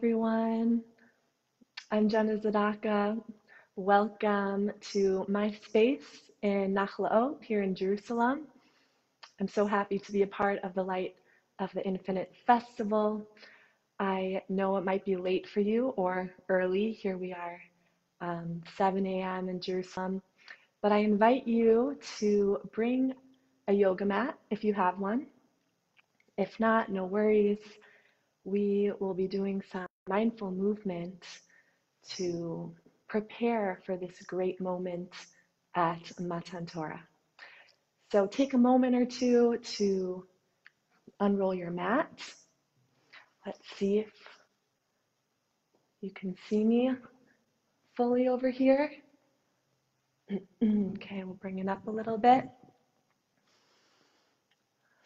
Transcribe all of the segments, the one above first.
everyone. I'm Jenna Zadaka. Welcome to my space in Nachlaot here in Jerusalem. I'm so happy to be a part of the Light of the Infinite Festival. I know it might be late for you or early. Here we are, 7 a.m. in Jerusalem. But I invite you to bring a yoga mat if you have one. If not, no worries. We will be doing some mindful movement to prepare for this great moment at Matan Torah. So take a moment or two to unroll your mat. Let's see if you can see me fully over here. Okay, we'll bring it up a little bit.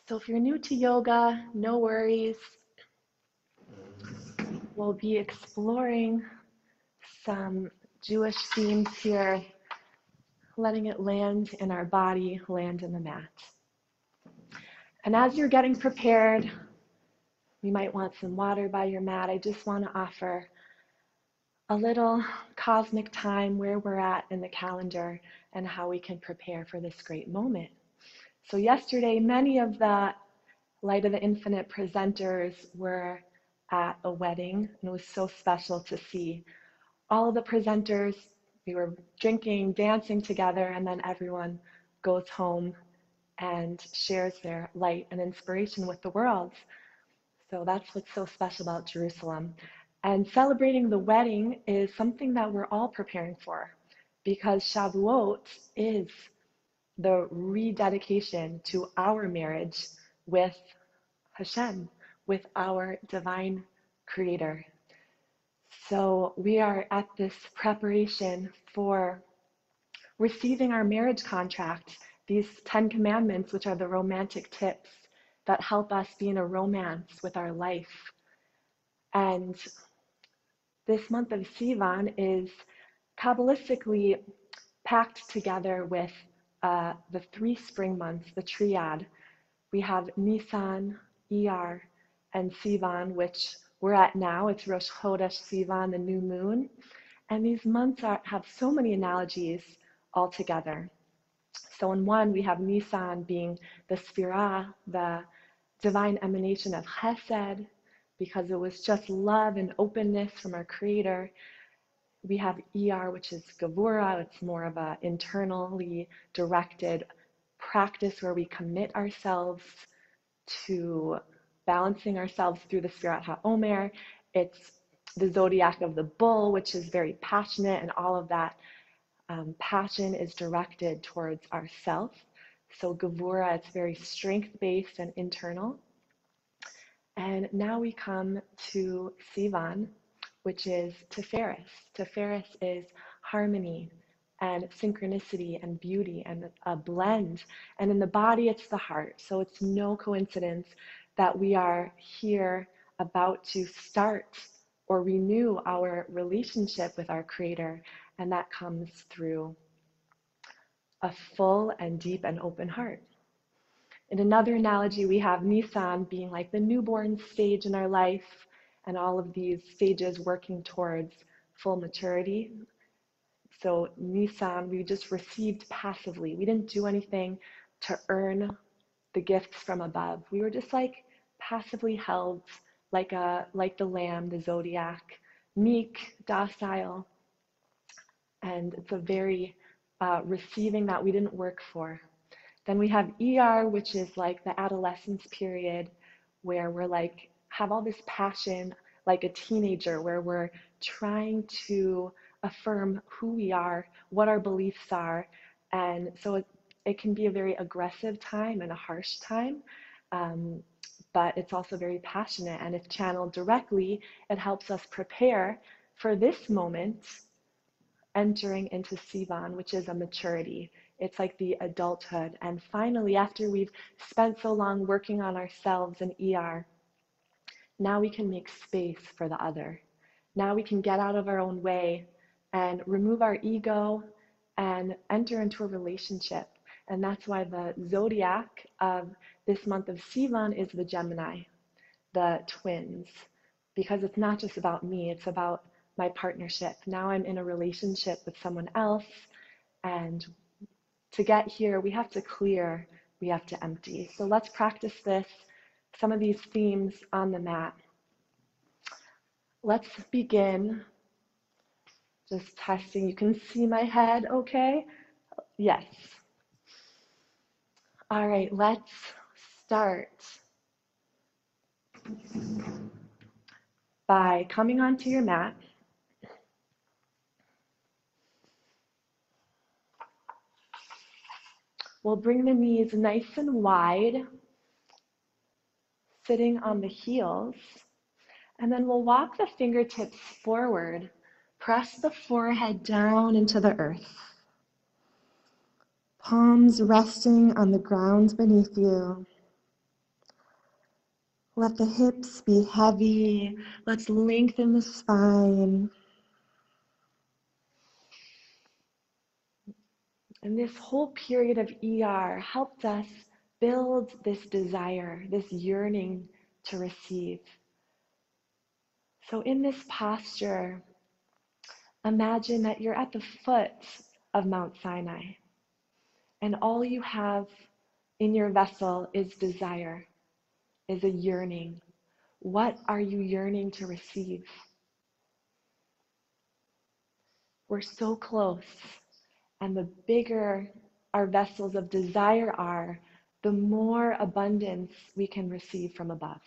So if you're new to yoga, no worries. We'll be exploring some Jewish themes here, letting it land in our body, land in the mat. And as you're getting prepared, you might want some water by your mat. I just want to offer a little cosmic time where we're at in the calendar and how we can prepare for this great moment. So yesterday, many of the Light of the Infinite presenters were at a wedding, and it was so special to see all of the presenters. We were drinking, dancing together, and then everyone goes home and shares their light and inspiration with the world. So that's what's so special about Jerusalem. And celebrating the wedding is something that we're all preparing for, because Shavuot is the rededication to our marriage with Hashem, with our divine creator. So we are at this preparation for receiving our marriage contract, these 10 commandments, which are the romantic tips that help us be in a romance with our life. And this month of Sivan is Kabbalistically packed together with the 3 spring months, the triad. We have Nisan, Iyar, and Sivan, which we're at now. It's Rosh Chodesh Sivan, the new moon. And these months have so many analogies all together. So in one, we have Nisan being the Sphira, the divine emanation of Chesed, because it was just love and openness from our Creator. We have Iyar, which is Devorah. It's more of an internally directed practice where we commit ourselves to balancing ourselves through the Sfirat HaOmer. It's the zodiac of the bull, which is very passionate, and all of that passion is directed towards ourself. So Gevura, it's very strength-based and internal. And now we come to Sivan, which is Tiferes. Tiferes is harmony and synchronicity and beauty and a blend. And in the body, it's the heart. So it's no coincidence that we are here about to start or renew our relationship with our Creator. And that comes through a full and deep and open heart. In another analogy, we have Nisan being like the newborn stage in our life, and all of these stages working towards full maturity. So Nisan, we just received passively. We didn't do anything to earn the gifts from above. We were just like passively held, like the lamb, the zodiac, meek, docile, and it's a very receiving that we didn't work for. Then we have Iyar, which is like the adolescence period where we're like, have all this passion like a teenager, where we're trying to affirm who we are, what our beliefs are. And so it can be a very aggressive time and a harsh time, but it's also very passionate. And if channeled directly, it helps us prepare for this moment, entering into Sivan, which is a maturity. It's like the adulthood. And finally, after we've spent so long working on ourselves in Iyar, now we can make space for the other. Now we can get out of our own way and remove our ego and enter into a relationship. And that's why the zodiac of this month of Sivan is the Gemini, the twins. because it's not just about me, it's about my partnership. Now I'm in a relationship with someone else, and to get here, we have to clear, we have to empty. So let's practice this, some of these themes on the mat. Let's begin just testing. You can see my head, okay? Yes. All right, let's start by coming onto your mat. We'll bring the knees nice and wide, sitting on the heels, and then we'll walk the fingertips forward. Press the forehead down into the earth. Palms resting on the ground beneath you. Let the hips be heavy. Let's lengthen the spine. And this whole period of ER helped us build this desire, this yearning to receive. So in this posture, imagine that you're at the foot of Mount Sinai, and all you have in your vessel is desire, is a yearning. What are you yearning to receive? We're so close, and the bigger our vessels of desire are, the more abundance we can receive from above.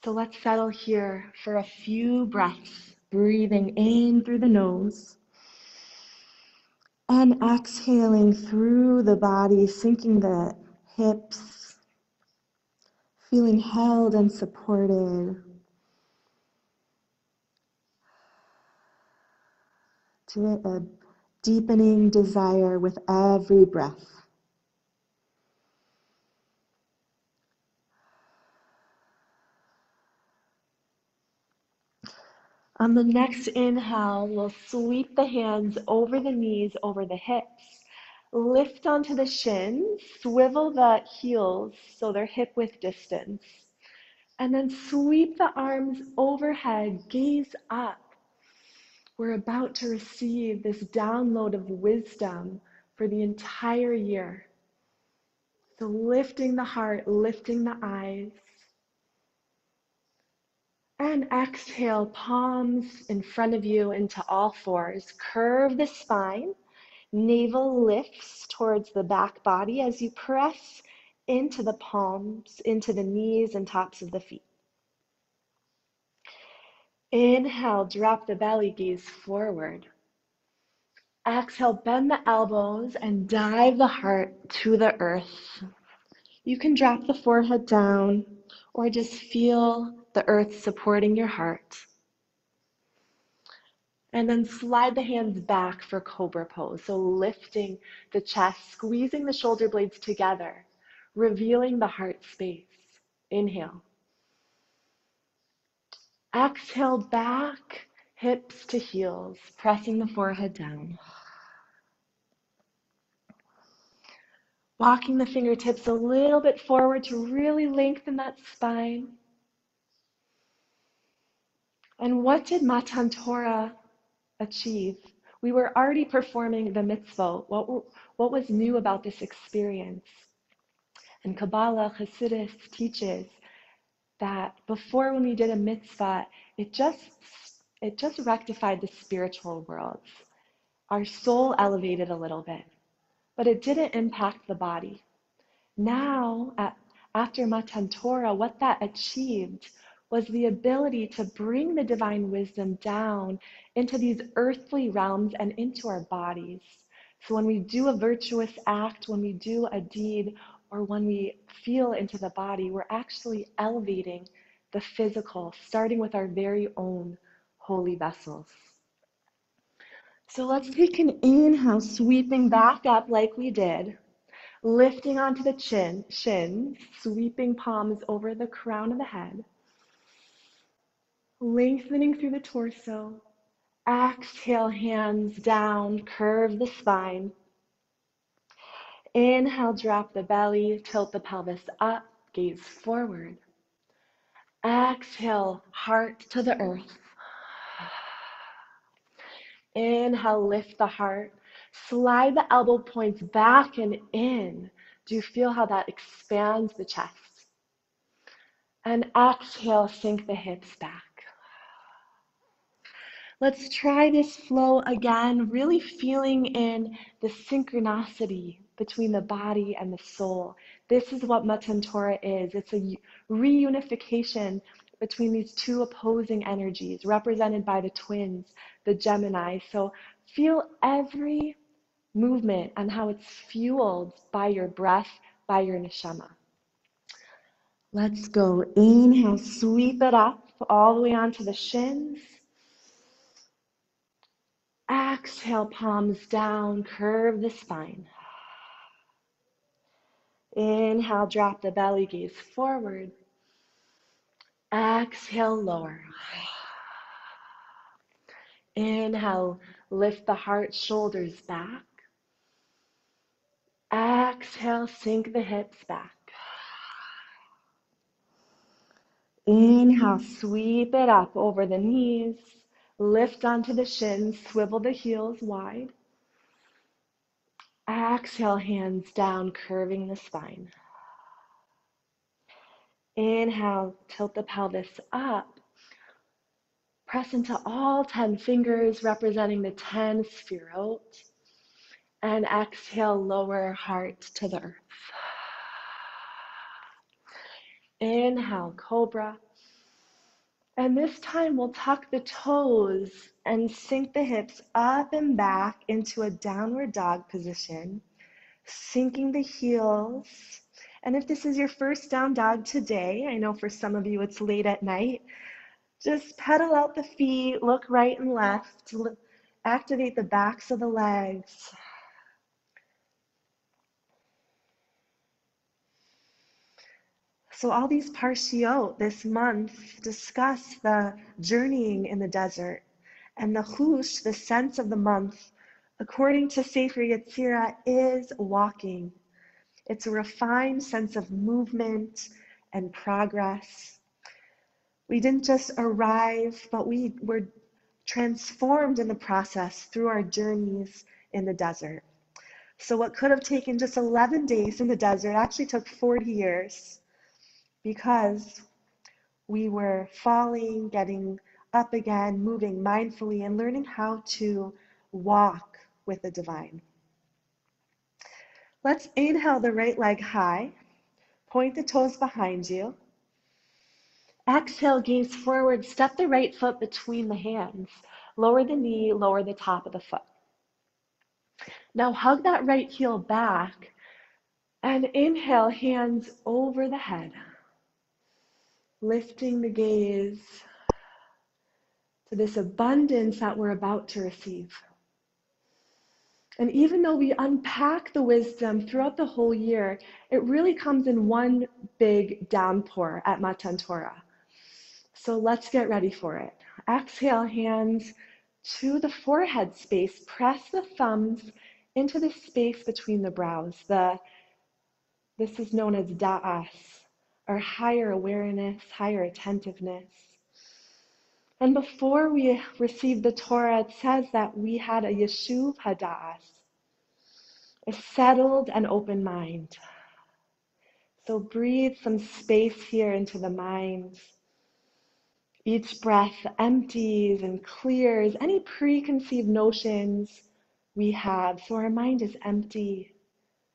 So let's settle here for a few breaths, breathing in through the nose and exhaling through the body, sinking the hips, feeling held and supported. To a deepening desire with every breath. On the next inhale, we'll sweep the hands over the knees, over the hips. Lift onto the shins, swivel the heels so they're hip-width distance. And then sweep the arms overhead, gaze up. We're about to receive this download of wisdom for the entire year. So lifting the heart, lifting the eyes. And exhale, palms in front of you into all fours. Curve the spine. Navel lifts towards the back body as you press into the palms, into the knees and tops of the feet. Inhale, drop the belly, gaze forward. Exhale, bend the elbows and dive the heart to the earth. You can drop the forehead down or just feel the earth supporting your heart. And then slide the hands back for cobra pose. So lifting the chest, squeezing the shoulder blades together, revealing the heart space. Inhale. Exhale back, hips to heels, pressing the forehead down. Walking the fingertips a little bit forward to really lengthen that spine. And what did Matan Torah achieve? We were already performing the mitzvot. What was new about this experience? And Kabbalah Hasidus teaches that before, when we did a mitzvah, it just rectified the spiritual worlds. Our soul elevated a little bit, but it didn't impact the body. Now, after Matan Torah, what that achieved was the ability to bring the divine wisdom down into these earthly realms and into our bodies. So when we do a virtuous act, when we do a deed, or when we feel into the body, we're actually elevating the physical, starting with our very own holy vessels. So let's take an inhale, sweeping back up like we did. Lifting onto the shins, sweeping palms over the crown of the head. Lengthening through the torso. Exhale, hands down, curve the spine. Inhale, drop the belly, tilt the pelvis up, gaze forward. Exhale, heart to the earth. Inhale, lift the heart. Slide the elbow points back and in. Do you feel how that expands the chest? And exhale, sink the hips back. Let's try this flow again, really feeling in the synchronicity between the body and the soul. This is what Matan Torah is. It's a reunification between these two opposing energies represented by the twins, the Gemini. So feel every movement and how it's fueled by your breath, by your neshama. Let's go. Inhale, sweep it up all the way onto the shins. Exhale, palms down, curve the spine. Inhale, drop the belly, gaze forward. Exhale, lower. Inhale, lift the heart, shoulders back. Exhale, sink the hips back. Inhale, sweep it up over the knees. Lift onto the shins, swivel the heels wide. Exhale, hands down, curving the spine. Inhale, tilt the pelvis up. Press into all 10 fingers, representing the 10 sefirot. And exhale, lower heart to the earth. Inhale, cobra. And this time we'll tuck the toes and sink the hips up and back into a downward dog position, sinking the heels. And if this is your first down dog today, I know for some of you it's late at night, just pedal out the feet, look right and left, activate the backs of the legs. So all these parshiot this month discuss the journeying in the desert, and the chush, the sense of the month, according to Sefer Yetzirah, is walking. It's a refined sense of movement and progress. We didn't just arrive, but we were transformed in the process through our journeys in the desert. So what could have taken just 11 days in the desert actually took 40 years. Because we were falling, getting up again, moving mindfully, and learning how to walk with the divine. Let's inhale the right leg high. Point the toes behind you. Exhale, gaze forward. Step the right foot between the hands. Lower the knee, lower the top of the foot. Now hug that right heel back and inhale, hands over the head. Lifting the gaze to this abundance that we're about to receive. And even though we unpack the wisdom throughout the whole year, it really comes in one big downpour at Matan Torah. So let's get ready for it. Exhale, hands to the forehead space. Press the thumbs into the space between the brows. This is known as da'as, or higher awareness, higher attentiveness. And before we received the Torah, it says that we had a yeshuv hada'as, a settled and open mind. So breathe some space here into the mind. Each breath empties and clears any preconceived notions we have, so our mind is empty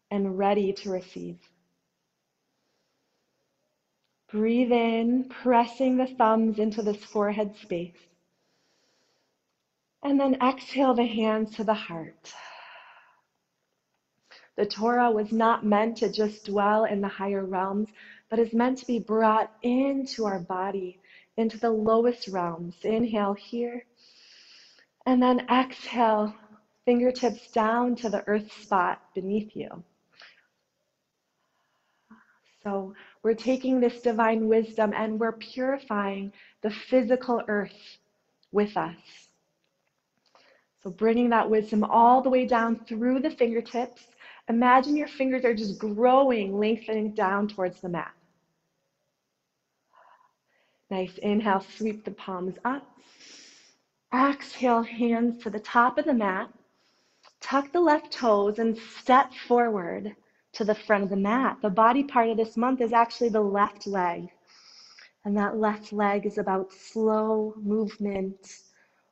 and ready to receive. Breathe in, pressing the thumbs into this forehead space. And then exhale the hands to the heart. The Torah was not meant to just dwell in the higher realms, but is meant to be brought into our body, into the lowest realms. Inhale here. And then exhale, fingertips down to the earth spot beneath you. So we're taking this divine wisdom and we're purifying the physical earth with us. So bringing that wisdom all the way down through the fingertips. Imagine your fingers are just growing, lengthening down towards the mat. Nice. Inhale, sweep the palms up. Exhale, hands to the top of the mat. Tuck the left toes and step forward to the front of the mat. The body part of this month is actually the left leg. And that left leg is about slow movement,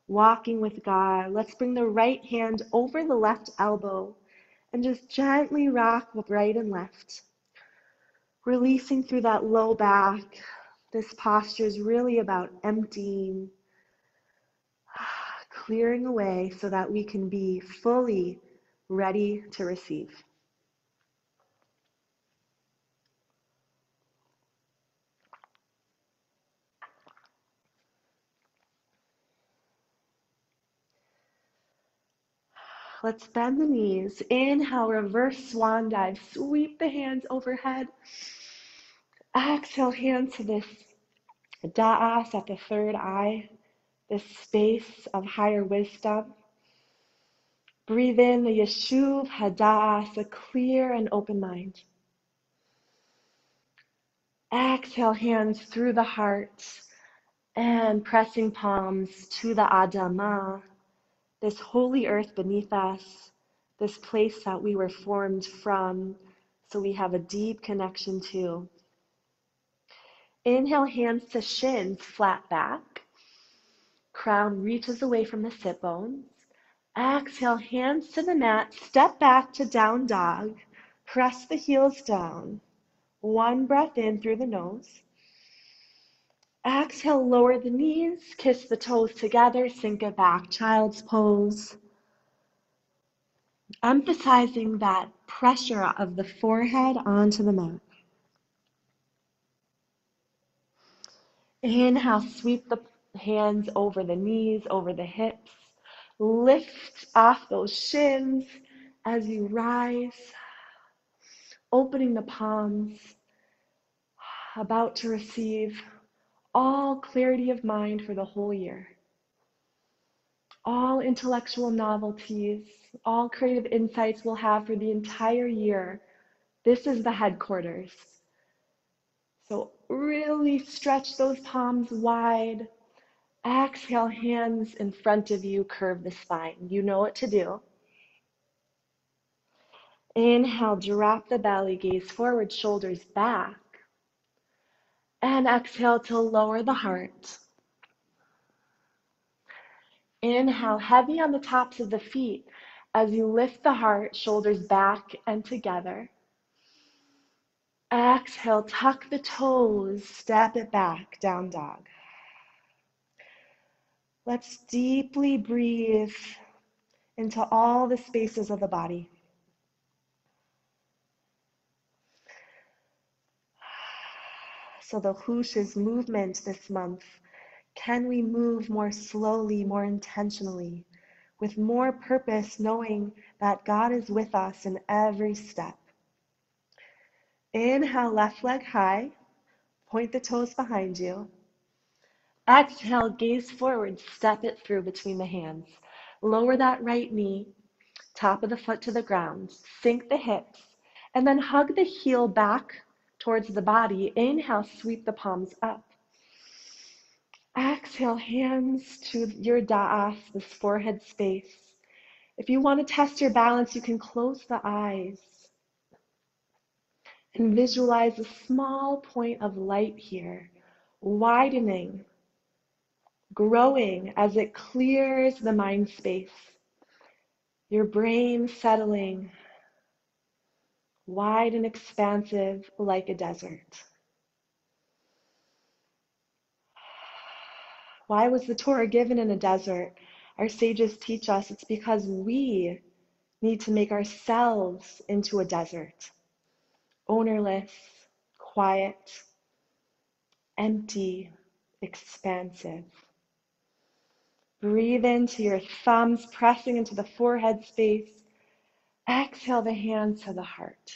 walking with God. Let's bring the right hand over the left elbow and just gently rock with right and left. Releasing through that low back. This posture is really about emptying, clearing away so that we can be fully ready to receive. Let's bend the knees. Inhale, reverse swan dive. Sweep the hands overhead. Exhale, hands to this da'as at the third eye, this space of higher wisdom. Breathe in the yeshuv hada'as, a clear and open mind. Exhale, hands through the heart and pressing palms to the Adamah, this holy earth beneath us, this place that we were formed from, so we have a deep connection to. Inhale, hands to shins, flat back. Crown reaches away from the sit bones. Exhale, hands to the mat, step back to down dog. Press the heels down. One breath in through the nose. Exhale, lower the knees, kiss the toes together, sink it back, child's pose. Emphasizing that pressure of the forehead onto the mat. Inhale, sweep the hands over the knees, over the hips. Lift off those shins as you rise. Opening the palms, about to receive all clarity of mind for the whole year. All intellectual novelties, all creative insights we'll have for the entire year. This is the headquarters. So really stretch those palms wide. Exhale, hands in front of you, curve the spine. You know what to do. Inhale, drop the belly, gaze forward, shoulders back. And exhale to lower the heart. Inhale, heavy on the tops of the feet as you lift the heart, shoulders back and together. Exhale, tuck the toes, step it back, down dog. Let's deeply breathe into all the spaces of the body. So the hush is movement this month. Can we move more slowly, more intentionally, with more purpose, knowing that God is with us in every step? Inhale, left leg high. Point the toes behind you. Exhale, gaze forward, step it through between the hands. Lower that right knee, top of the foot to the ground. Sink the hips, and then hug the heel back towards the body. Inhale, sweep the palms up. Exhale, hands to your da'as, this forehead space. If you want to test your balance, you can close the eyes and visualize a small point of light here, widening, growing as it clears the mind space. Your brain settling, wide and expansive like a desert. Why was the Torah given in a desert? Our sages teach us it's because we need to make ourselves into a desert. Ownerless, quiet, empty, expansive. Breathe into your thumbs, pressing into the forehead space. Exhale the hands to the heart.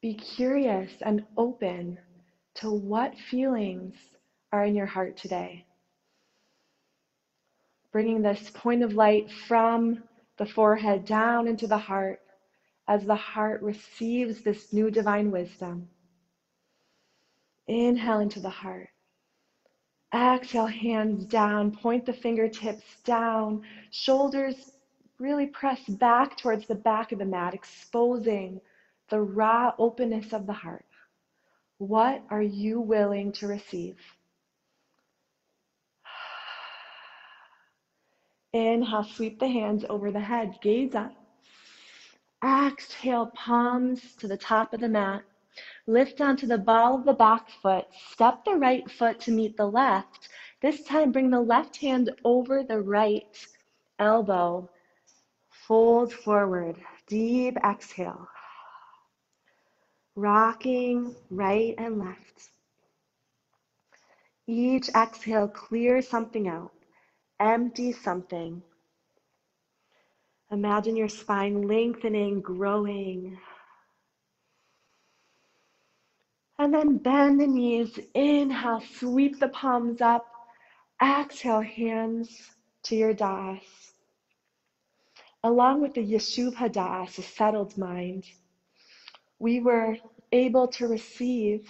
Be curious and open to what feelings are in your heart today. Bringing this point of light from the forehead down into the heart as the heart receives this new divine wisdom. Inhale into the heart. Exhale, hands down, point the fingertips down, shoulders really press back towards the back of the mat, exposing the raw openness of the heart. What are you willing to receive? Inhale, sweep the hands over the head, gaze up. Exhale, palms to the top of the mat. Lift onto the ball of the back foot. Step the right foot to meet the left. This time, bring the left hand over the right elbow. Fold forward. Deep exhale. Rocking right and left. Each exhale, clear something out. Empty something. Imagine your spine lengthening, growing. And then bend the knees. Inhale, sweep the palms up. Exhale, hands to your das. Along with the Yeshuv Hadas, a settled mind, we were able to receive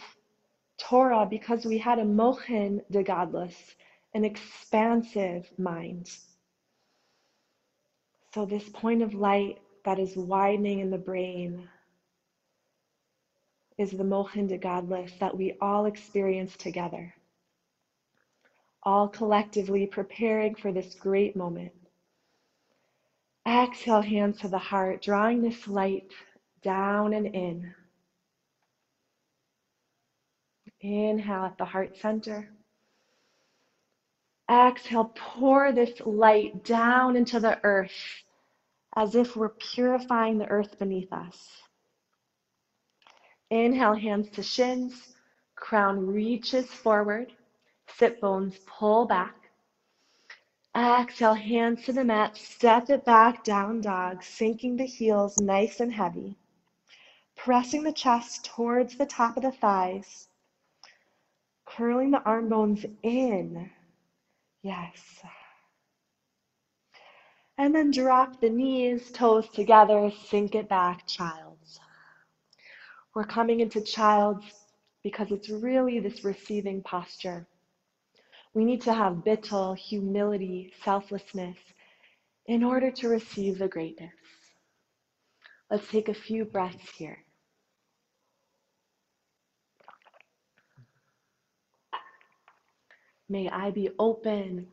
Torah because we had a mochen de gadlus, an expansive mind. So this point of light that is widening in the brain is the mochen de gadlus that we all experience together, all collectively preparing for this great moment. Exhale, hands to the heart, drawing this light down and in. Inhale at the heart center. Exhale, pour this light down into the earth as if we're purifying the earth beneath us. Inhale, hands to shins, crown reaches forward, sit bones pull back. Exhale, hands to the mat, step it back, down dog, sinking the heels nice and heavy. Pressing the chest towards the top of the thighs, curling the arm bones in. Yes. And then drop the knees, toes together, sink it back, child's. We're coming into child's because it's really this receiving posture. We need to have bittul, humility, selflessness in order to receive the greatness. Let's take a few breaths here. May I be open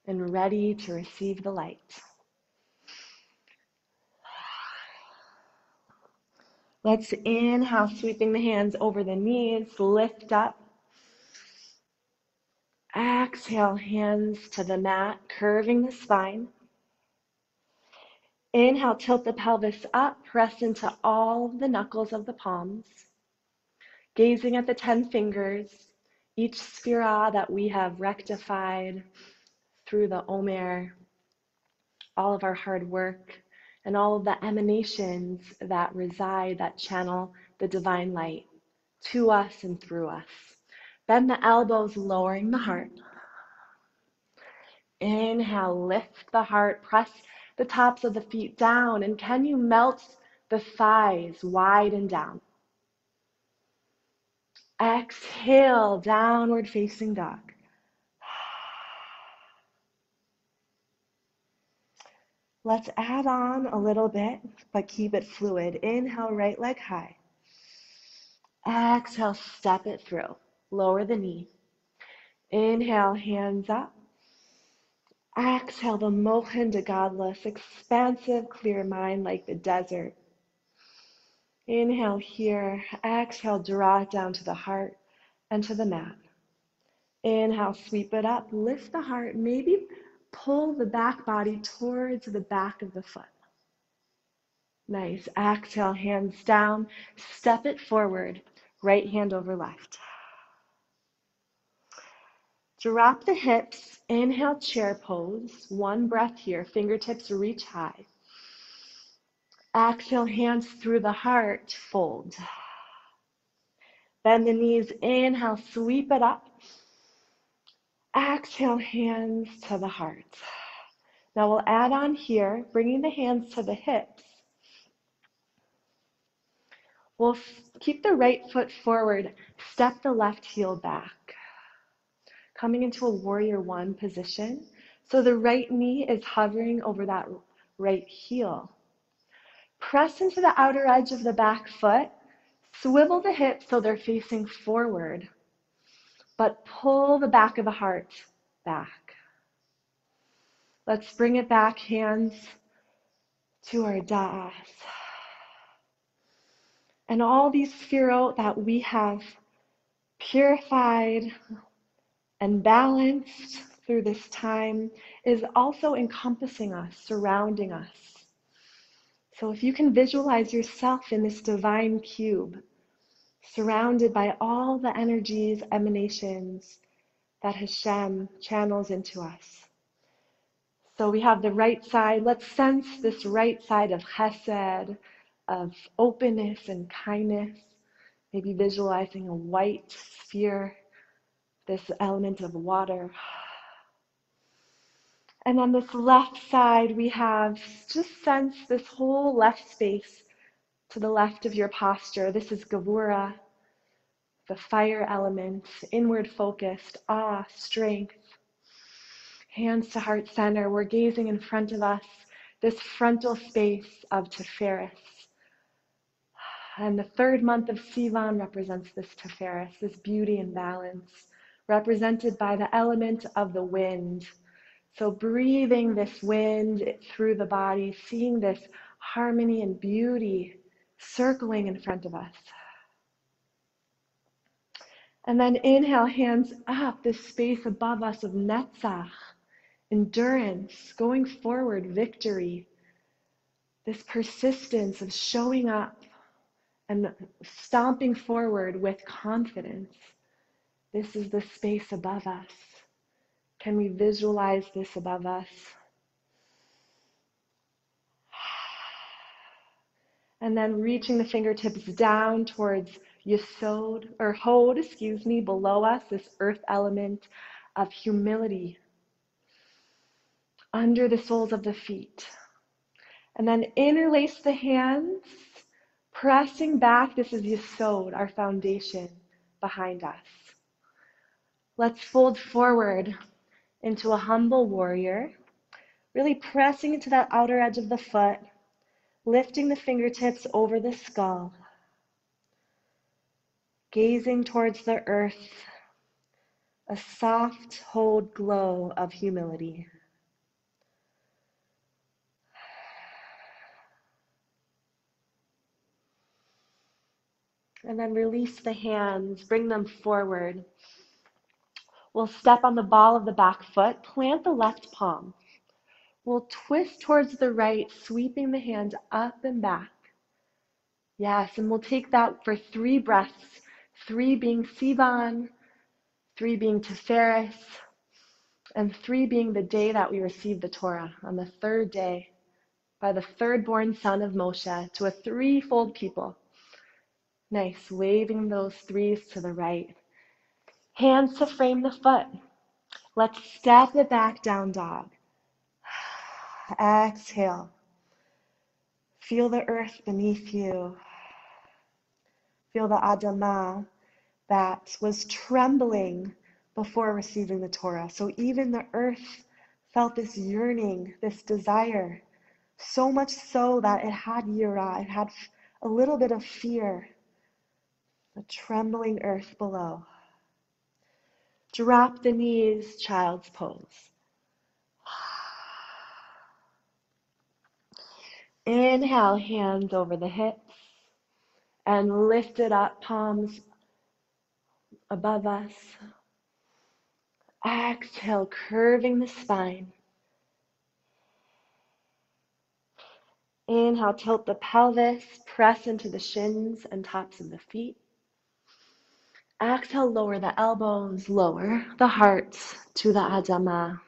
and ready to receive the light. Let's inhale, sweeping the hands over the knees, lift up. Exhale, hands to the mat, curving the spine. Inhale, tilt the pelvis up, press into all the knuckles of the palms. Gazing at the 10 fingers, each sphira that we have rectified through the Omer, all of our hard work, and all of the emanations that reside, that channel the divine light to us and through us. Bend the elbows, lowering the heart. Inhale, lift the heart, press the tops of the feet down, and can you melt the thighs wide and down? Exhale, downward facing dog. Let's add on a little bit, but keep it fluid. Inhale, right leg high. Exhale, step it through. Lower the knee. Inhale, hands up. Exhale, the mochen de godless, expansive, clear mind like the desert. Inhale here. Exhale, draw it down to the heart and to the mat. Inhale, sweep it up. Lift the heart. Maybe pull the back body towards the back of the foot. Nice. Exhale, hands down. Step it forward. Right hand over left. Drop the hips. Inhale, chair pose. One breath here. Fingertips reach high. Exhale, hands through the heart. Fold. Bend the knees. Inhale, sweep it up. Exhale, hands to the heart. Now we'll add on here, bringing the hands to the hips. We'll keep the right foot forward, step the left heel back, coming into a warrior one position. So the right knee is hovering over that right heel. Press into the outer edge of the back foot, swivel the hips so they're facing forward, but pull the back of the heart back. Let's bring it back, hands to our da'as. And all these sphirot that we have purified and balanced through this time is also encompassing us, surrounding us. So if you can visualize yourself in this divine cube, surrounded by all the energies, emanations that Hashem channels into us. So we have the right side. Let's sense this right side of chesed, of openness and kindness. Maybe visualizing a white sphere, this element of water. And on this left side, we have, just sense this whole left space to the left of your posture. This is Devorah, the fire element, inward focused, awe, strength. Hands to heart center. We're gazing in front of us, this frontal space of Tiferes. And the third month of Sivan represents this Tiferes, this beauty and balance, represented by the element of the wind. So breathing this wind through the body, seeing this harmony and beauty circling in front of us. And then inhale, hands up, this space above us of Netzach, endurance, going forward, victory, this persistence of showing up and stomping forward with confidence. This is the space above us. Can we visualize this above us? And then reaching the fingertips down towards Yesod, or Hod, below us, this earth element of humility, under the soles of the feet. And then interlace the hands, pressing back. This is Yesod, our foundation behind us. Let's fold forward into a humble warrior, really pressing into that outer edge of the foot, lifting the fingertips over the skull, gazing towards the earth, a soft, hold glow of humility. And then release the hands, bring them forward. We'll step on the ball of the back foot, plant the left palm. We'll twist towards the right, sweeping the hand up and back. Yes, and we'll take that for 3 breaths, 3 being Sivan, 3 being Tiferes, and 3 being the day that we received the Torah, on the 3rd day, by the 3rd born son of Moshe, to a 3-fold people. Nice, waving those 3s to the right. Hands to frame the foot. Let's step it back, down dog. Exhale. Feel the earth beneath you. Feel the Adamah that was trembling before receiving the Torah. So even the earth felt this yearning, this desire, so much so that it had yira, it had a little bit of fear. The trembling earth below. Drop the knees, child's pose. Inhale, hands over the hips, and lift it up, palms above us. Exhale, curving the spine. Inhale, tilt the pelvis, press into the shins and tops of the feet. Exhale, lower the elbows, lower the heart to the Adamah.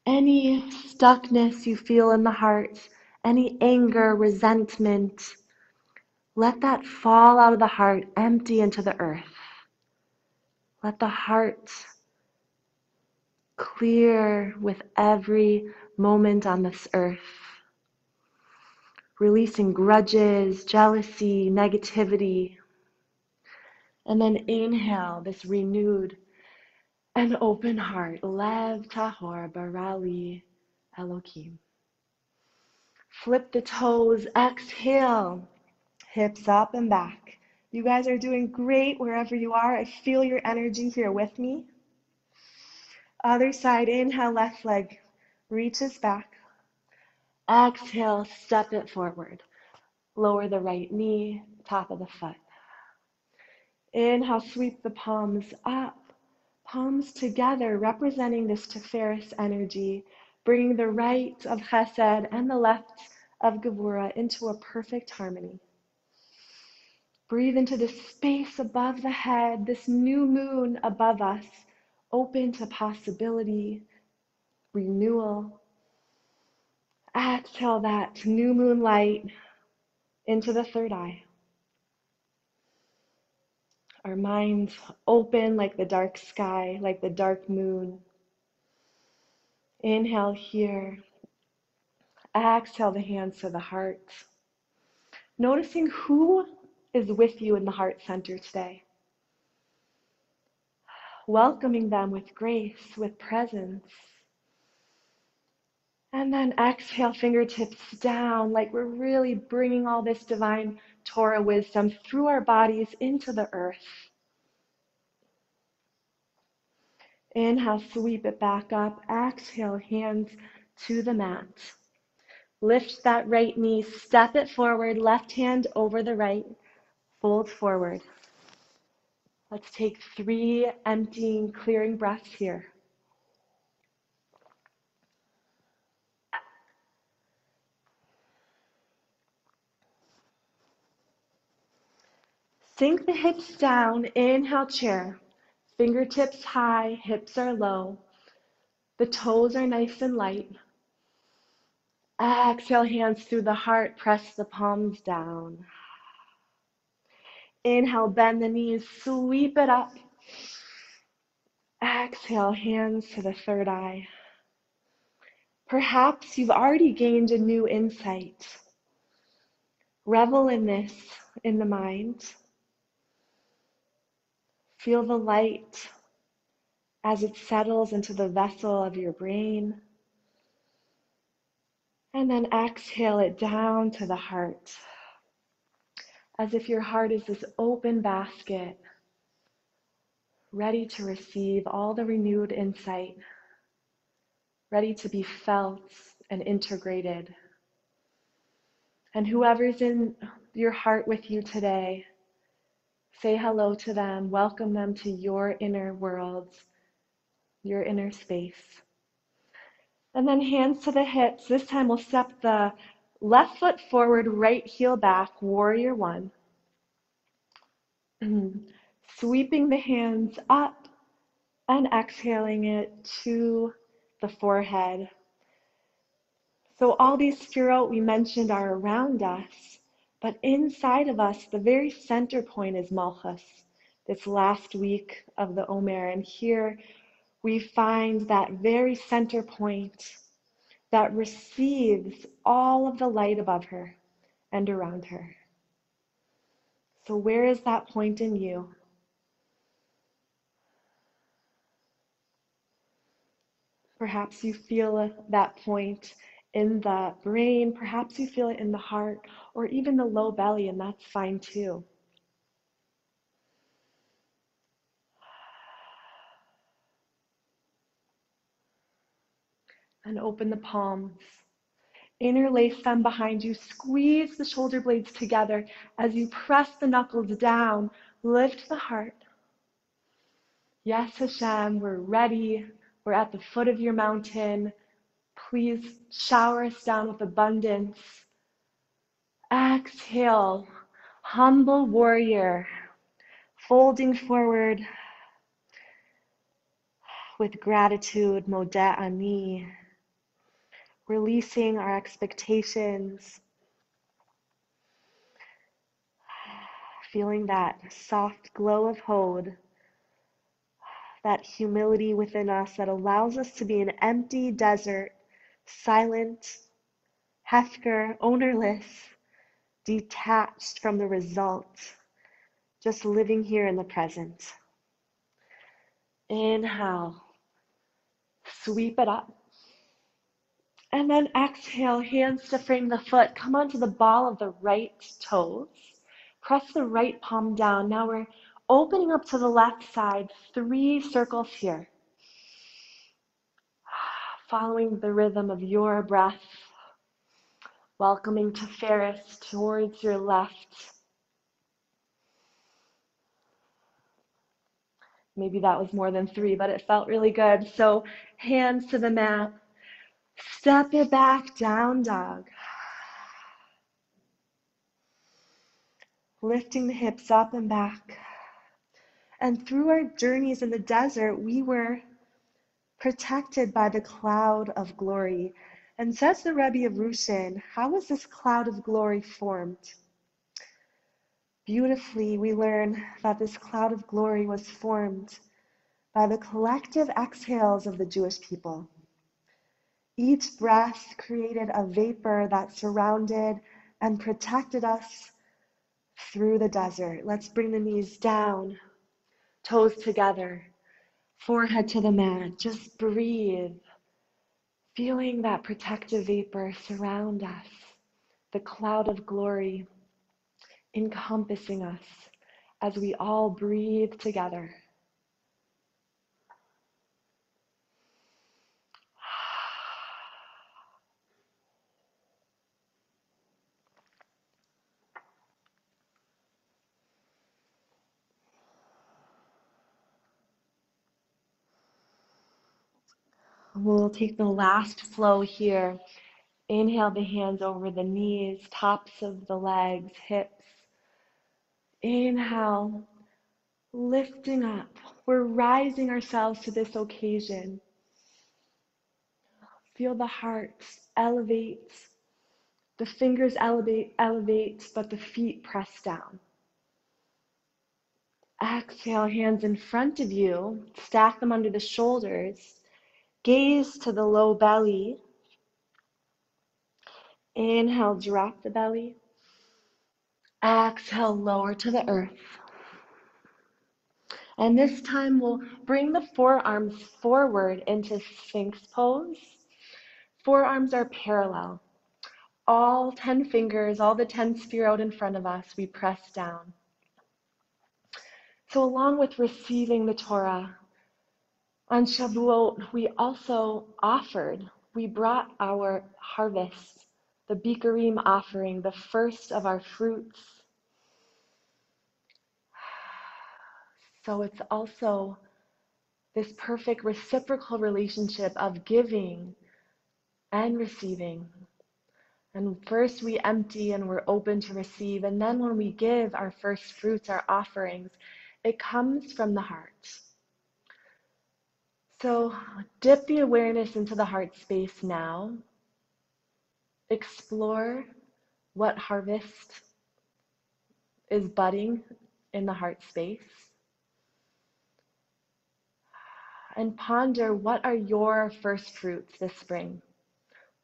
Any stuckness you feel in the heart, any anger, resentment, let that fall out of the heart, empty into the earth. Let the heart clear with every moment on this earth. releasing grudges, jealousy, negativity. And then inhale this renewed and open heart. Lev tahor barali Elohim. Flip the toes, exhale, hips up and back. You guys are doing great wherever you are. I feel your energy here with me. Other side, inhale, left leg reaches back. Exhale, step it forward. Lower the right knee, top of the foot. Inhale, sweep the palms up, palms together, representing this Tiferes energy, bringing the right of Chesed and the left of Devorah into a perfect harmony. Breathe into the space above the head, this new moon above us, open to possibility, renewal. Exhale that new moonlight into the third eye. Our minds open like the dark sky, like the dark moon. Inhale here. Exhale the hands to the heart. Noticing who is with you in the heart center today. Welcoming them with grace, with presence. And then exhale, fingertips down, like we're really bringing all this divine Torah wisdom through our bodies into the earth. Inhale, sweep it back up. Exhale, hands to the mat. Lift that right knee, step it forward, left hand over the right, fold forward. Let's take 3 emptying, clearing breaths here. Sink the hips down, inhale, chair. Fingertips high, hips are low. The toes are nice and light. Exhale, hands through the heart, press the palms down. Inhale, bend the knees, sweep it up. Exhale, hands to the third eye. Perhaps you've already gained a new insight. Revel in this in the mind. Feel the light as it settles into the vessel of your brain. And then exhale it down to the heart, as if your heart is this open basket, ready to receive all the renewed insight, ready to be felt and integrated. And whoever's in your heart with you today, say hello to them, welcome them to your inner world, your inner space. And then hands to the hips. This time we'll step the left foot forward, right heel back, warrior one. Sweeping the hands up and exhaling it to the forehead. So all these spherot we mentioned are around us, but inside of us, the very center point is Malchus, this last week of the Omer. And here we find that very center point that receives all of the light above her and around her. So where is that point in you? Perhaps you feel that point in the brain, perhaps you feel it in the heart, or even the low belly, and that's fine too. And open the palms. Interlace them behind you. Squeeze the shoulder blades together as you press the knuckles down. Lift the heart. Yes, Hashem, we're ready. We're at the foot of your mountain. Please shower us down with abundance. Exhale, humble warrior, folding forward with gratitude, modeh ani, releasing our expectations, feeling that soft glow of Hod, that humility within us that allows us to be an empty desert, silent, Hefker, ownerless, detached from the result, just living here in the present. Inhale, sweep it up. And then exhale, hands to frame the foot. Come onto the ball of the right toes. Press the right palm down. Now we're opening up to the left side, 3 circles here. Following the rhythm of your breath. Welcoming to Ferris towards your left. Maybe that was more than 3, but it felt really good. So hands to the mat. Step it back, down dog. Lifting the hips up and back. And through our journeys in the desert, we were protected by the cloud of glory. And says the Rebbe of Rushin, how was this cloud of glory formed? Beautifully, we learn that this cloud of glory was formed by the collective exhales of the Jewish people. Each breath created a vapor that surrounded and protected us through the desert. Let's bring the knees down, toes together, forehead to the mat. Just breathe, feeling that protective vapor surround us, the cloud of glory encompassing us as we all breathe together. We'll take the last flow here. Inhale the hands over the knees, tops of the legs, hips. Inhale, lifting up. We're rising ourselves to this occasion. Feel the heart elevate. The fingers elevate, but the feet press down. Exhale, hands in front of you. Stack them under the shoulders. Gaze to the low belly. Inhale, drop the belly. Exhale, lower to the earth. And this time we'll bring the forearms forward into Sphinx pose. Forearms are parallel. All 10 fingers, all the 10 spherot in front of us, we press down. So along with receiving the Torah, on Shavuot, we also we brought our harvest, the Bikurim offering, the first of our fruits. So it's also this perfect reciprocal relationship of giving and receiving. And first we empty and we're open to receive. And then when we give our first fruits, our offerings, it comes from the heart. So dip the awareness into the heart space now. Explore what harvest is budding in the heart space. And ponder, what are your first fruits this spring?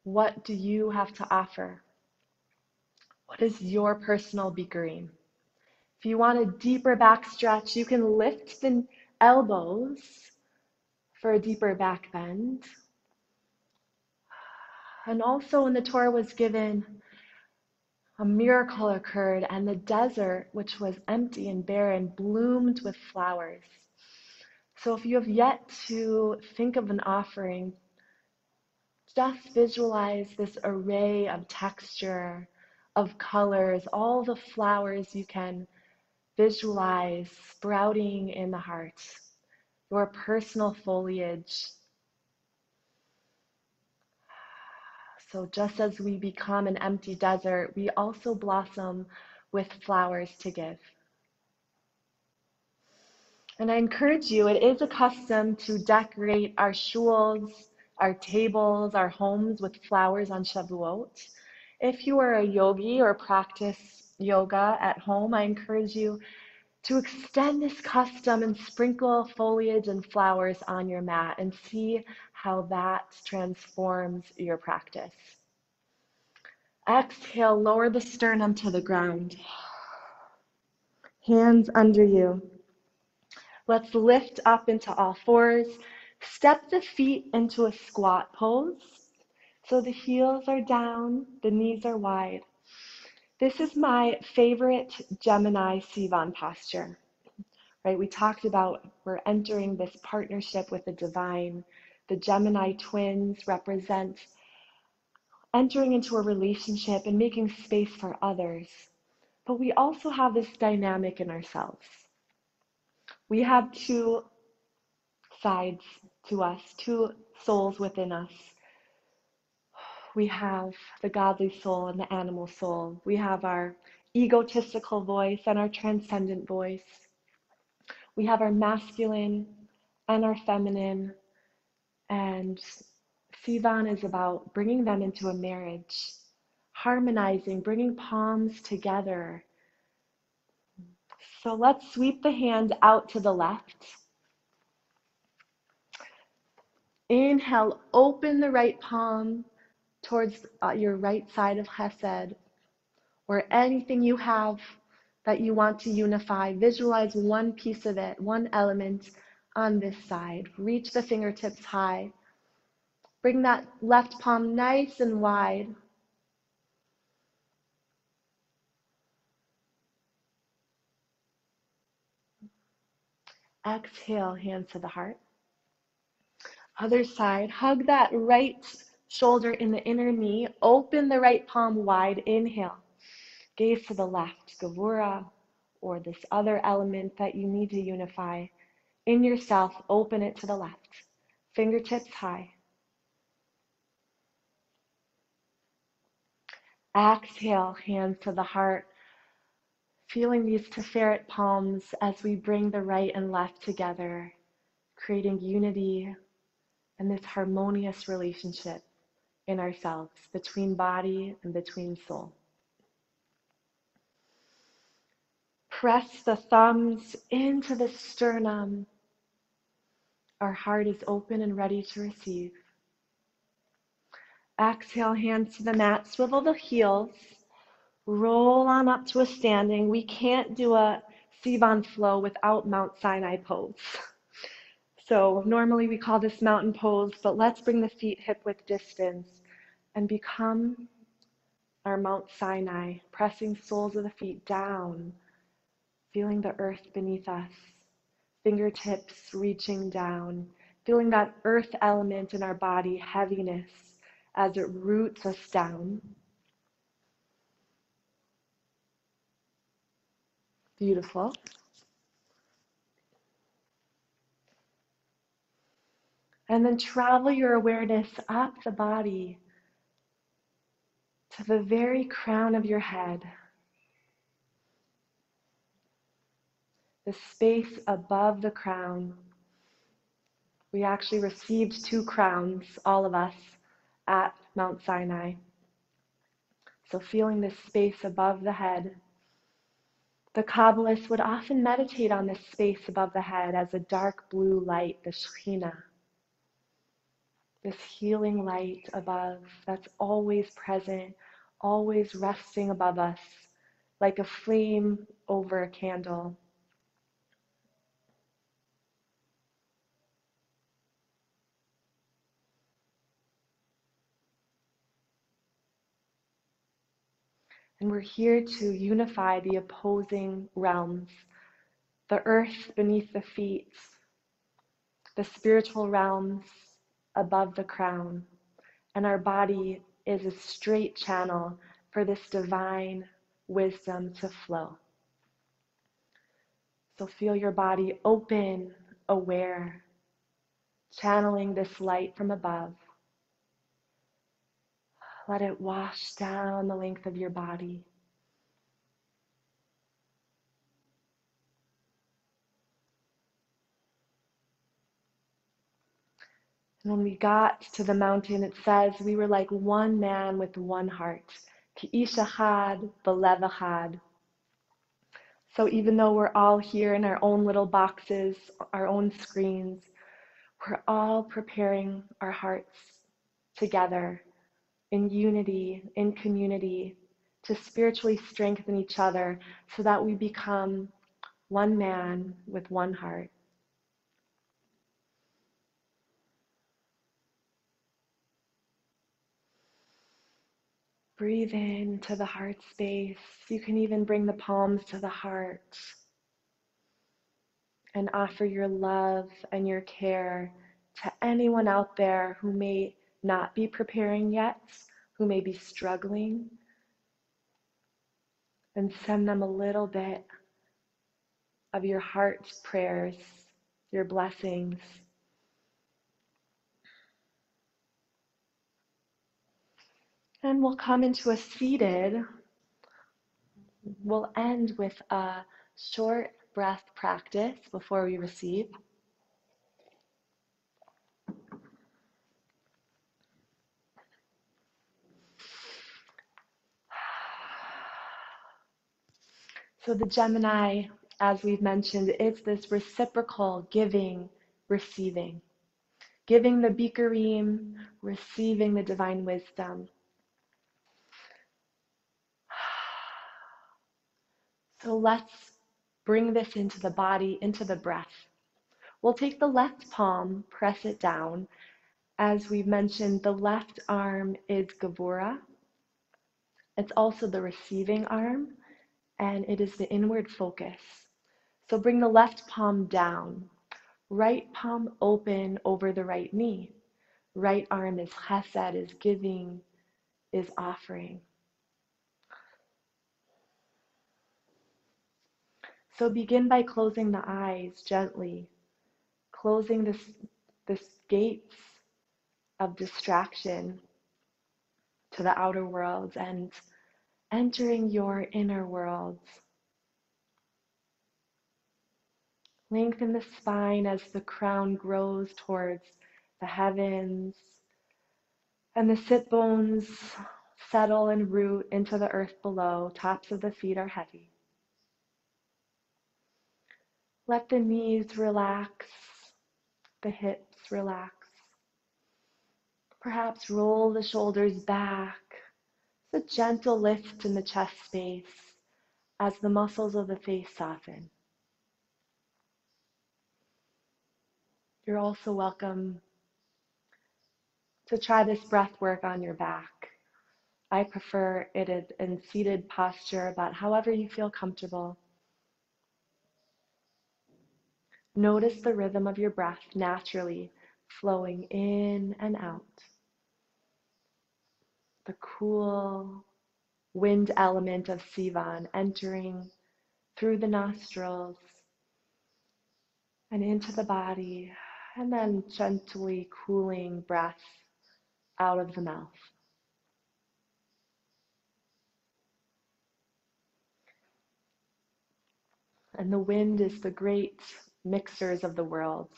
What do you have to offer? What is your personal bikurim? If you want a deeper back stretch, you can lift the elbows for a deeper back bend. And also when the Torah was given, a miracle occurred, and the desert, which was empty and barren, bloomed with flowers. So if you have yet to think of an offering, just visualize this array of texture, of colors, all the flowers you can visualize sprouting in the heart, your personal foliage. So just as we become an empty desert, we also blossom with flowers to give. And I encourage you, it is a custom to decorate our shuls, our tables, our homes with flowers on Shavuot. If you are a yogi or practice yoga at home, I encourage you to extend this custom and sprinkle foliage and flowers on your mat and see how that transforms your practice. Exhale, lower the sternum to the ground. Hands under you. Let's lift up into all fours. Step the feet into a squat pose. So the heels are down, the knees are wide. This is my favorite Gemini Sivan posture, right? We talked about we're entering this partnership with the divine. The Gemini twins represent entering into a relationship and making space for others. But we also have this dynamic in ourselves. We have two sides to us, two souls within us. We have the godly soul and the animal soul. We have our egotistical voice and our transcendent voice. We have our masculine and our feminine. And Sivan is about bringing them into a marriage, harmonizing, bringing palms together. So let's sweep the hand out to the left. Inhale, open the right palm towards your right side of Chesed, or anything you have that you want to unify. Visualize one piece of it, one element on this side. Reach the fingertips high. Bring that left palm nice and wide. Exhale, hands to the heart. Other side, hug that right shoulder in the inner knee. Open the right palm wide. Inhale. Gaze to the left, Devorah, or this other element that you need to unify. In yourself, open it to the left. Fingertips high. Exhale, hands to the heart. Feeling these Tiferet palms as we bring the right and left together, creating unity and this harmonious relationship in ourselves, between body and between soul. Press the thumbs into the sternum. Our heart is open and ready to receive. Exhale, hands to the mat. Swivel the heels. Roll on up to a standing. We can't do a Sivan flow without Mount Sinai pose. So normally we call this mountain pose, but let's bring the feet hip-width distance and become our Mount Sinai, pressing soles of the feet down, feeling the earth beneath us, fingertips reaching down, feeling that earth element in our body, heaviness, as it roots us down. Beautiful. And then travel your awareness up the body to the very crown of your head, the space above the crown. We actually received 2 crowns, all of us, at Mount Sinai. So feeling this space above the head. The Kabbalists would often meditate on this space above the head as a dark blue light, the Shekhinah. This healing light above that's always present, always resting above us, like a flame over a candle. And we're here to unify the opposing realms, the earth beneath the feet, the spiritual realms above the crown, and our body is a straight channel for this divine wisdom to flow. So feel your body open, aware, channeling this light from above. Let it wash down the length of your body. And when we got to the mountain, it says we were like one man with one heart. Ki ish echad b'lev echad. So even though we're all here in our own little boxes, our own screens, we're all preparing our hearts together in unity, in community, to spiritually strengthen each other so that we become one man with one heart. Breathe in to the heart space. You can even bring the palms to the heart and offer your love and your care to anyone out there who may not be preparing yet, who may be struggling, and send them a little bit of your heart's prayers, your blessings. And we'll come into a seated. We'll end with a short breath practice before we receive. So the Gemini, as we've mentioned, is this reciprocal giving, receiving. Giving the Bikurim, receiving the divine wisdom. So let's bring this into the body, into the breath. We'll take the left palm, press it down. As we've mentioned, the left arm is Devorah. It's also the receiving arm, and it is the inward focus. So bring the left palm down. Right palm open over the right knee. Right arm is chesed, is giving, is offering. So begin by closing the eyes gently, closing this gates of distraction to the outer worlds and entering your inner worlds. Lengthen the spine as the crown grows towards the heavens, and the sit bones settle and root into the earth below. Tops of the feet are heavy. Let the knees relax, the hips relax. Perhaps roll the shoulders back. It's a gentle lift in the chest space as the muscles of the face soften. You're also welcome to try this breath work on your back. I prefer it in seated posture, but however you feel comfortable. Notice the rhythm of your breath naturally flowing in and out. The cool wind element of Sivan entering through the nostrils and into the body, and then gently cooling breath out of the mouth. And the wind is the great mixers of the world,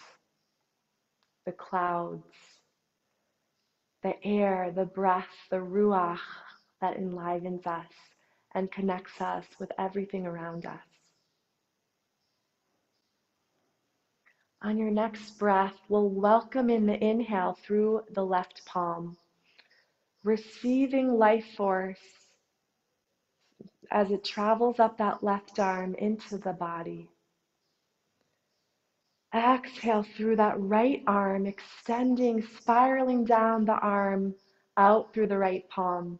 the clouds, the air, the breath, the ruach that enlivens us and connects us with everything around us. On your next breath, we'll welcome in the inhale through the left palm, receiving life force as it travels up that left arm into the body. Exhale through that right arm, extending, spiraling down the arm out through the right palm.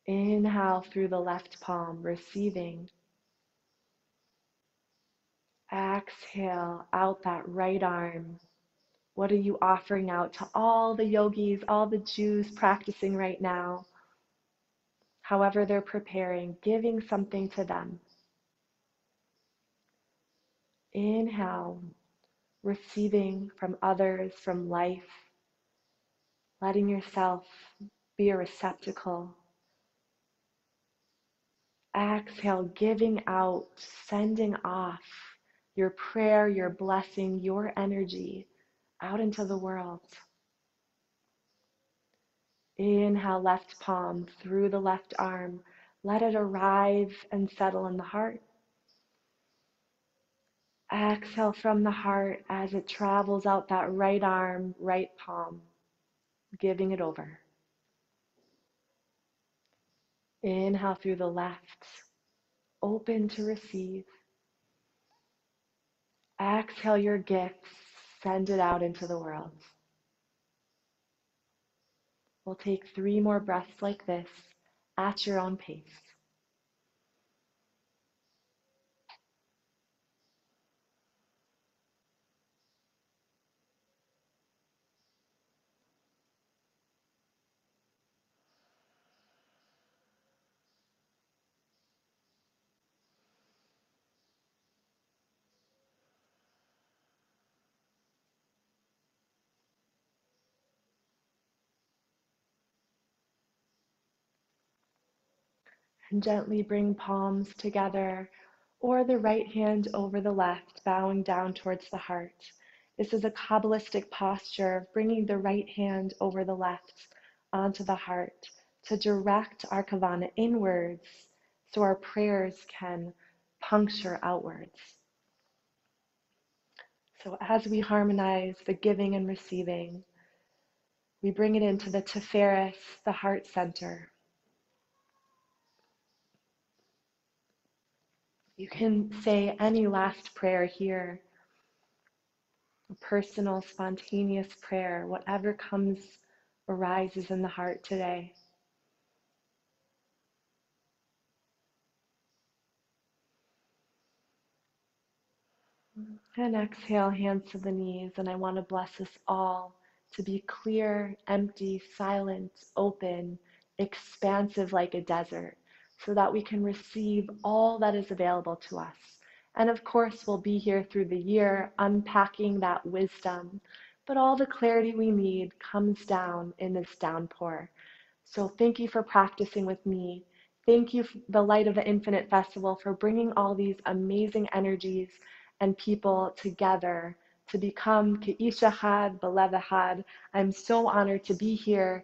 Inhale through the left palm, receiving. Exhale out that right arm. What are you offering out to all the yogis, all the Jews practicing right now? However they're preparing, giving something to them. Inhale, receiving from others, from life, letting yourself be a receptacle. Exhale, giving out, sending off your prayer, your blessing, your energy out into the world. Inhale, left palm through the left arm. Let it arrive and settle in the heart. Exhale from the heart as it travels out that right arm, right palm, giving it over. Inhale through the left, open to receive. Exhale your gifts, send it out into the world. We'll take 3 more breaths like this at your own pace. And gently bring palms together or the right hand over the left, bowing down towards the heart. This is a Kabbalistic posture of bringing the right hand over the left onto the heart to direct our kavana inwards so our prayers can puncture outwards. So as we harmonize the giving and receiving, we bring it into the Tiferes, the heart center. You can say any last prayer here, a personal, spontaneous prayer, whatever arises in the heart today. And exhale, hands to the knees, and I want to bless us all to be clear, empty, silent, open, expansive like a desert, so that we can receive all that is available to us. And of course, we'll be here through the year unpacking that wisdom, but all the clarity we need comes down in this downpour. So thank you for practicing with me. Thank you, the Light of the Infinite Festival, for bringing all these amazing energies and people together to become Ke'ish Echad B'Lev Echad. I'm so honored to be here.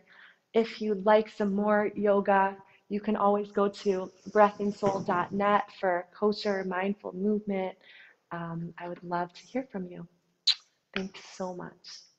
If you'd like some more yoga, you can always go to breathandsoul.net for kosher mindful movement. I would love to hear from you. Thanks so much.